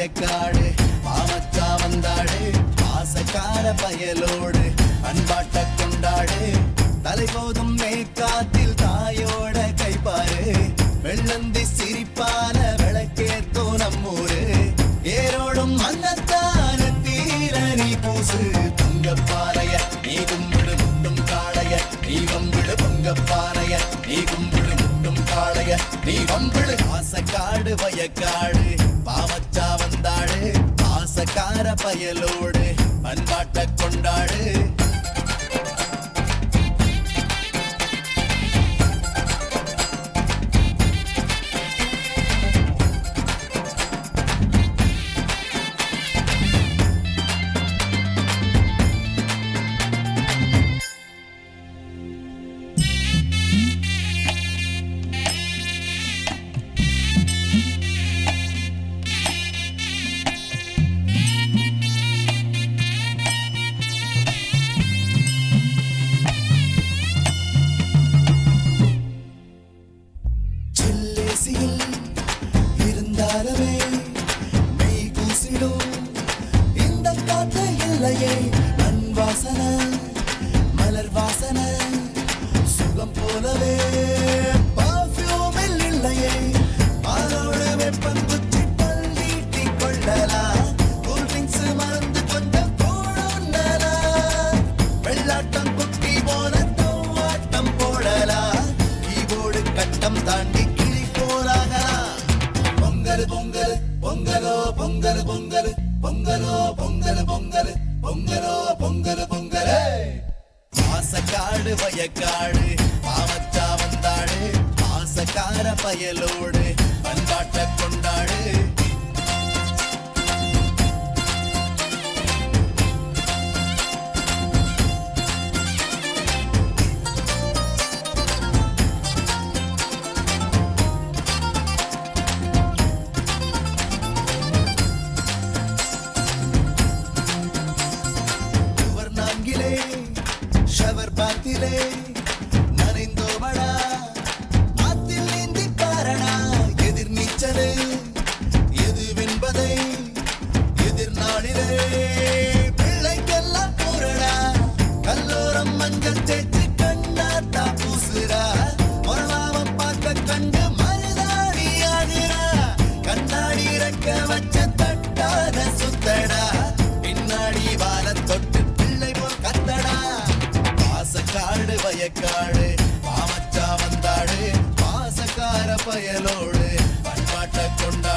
வயக்காடு மாமச்சா வந்தாடு பாசக்கார பயலோடு அன்பாட்ட கொண்டாடு தலைபோதும் மேற்காத்தில் தாயோட கைப்பாரு வெள்ளந்தி சிரிப்பால விளக்கேத்தோ நம்மூரு ஏரோடும் மன்னத்தான தீர நீ பூசு பொங்கப்பாறைய நீ கும்பிடு முட்டும் காளைய நீ வம்பிடு பொங்கப்பாறைய நீ கும்பிடு முட்டும் காளைய நீ வம்பிடு பாசக்காடு வயக்காடு பாமச்சா வந்தாடு பாசக்கார பயலோடு அன்பாட்ட கொண்டாடு இருந்தாலுமே மெய் கூசிடும் இந்த காற்று இல்லையே மண் வாசனை மலர் வாசனை சுகம் போலவே பர்ஃபியூமில் இல்லையே பாலோட வெப்பம் குச்சி பள்ளீட்டி கொள்ளலாம் கூல் ட்ரிங்க்ஸ் மறந்து கொஞ்சம் போடலா வெள்ளாட்டம் குட்டி போல தோவாட்டம் போடலாம் கீபோர்டு கட்டம் தாண்டி பொங்கல் பொங்கலோ பொங்கல் பொங்கல் பொங்கலோ பொங்கல் பொங்கல் பொங்கலோ பொங்கல் பொங்கல் பாசக்காடு வயக்காடு பாமச்சா வந்தாடு பாசக்கார பயலோடு பண்பாட்ட கொண்டாடு ஷவர் பாத்திலே நனைந்தோமடா ஆத்தில் நீந்தி பாரணா எதிர் நீச்சலே எதுவென்பதை எதிர்நாளிலே பிள்ளைக்கெல்லாம் கூறடா கல்லோரம் மஞ்சள் தேய்ச்சி கண்ணாத்தா பூசுறா மொரலாம பார்க்க கண்டு மருதாடி ஆகிறா கண்ணாடி இறக்க வச்ச தட்டாத சுத்தடா பின்னாடி வாழ தொட்டு பாசக்காடு வயக்காடு பாமச்சா வந்தாடு பாசக்கார பயலோடு பண்பாட்ட கொண்டாடு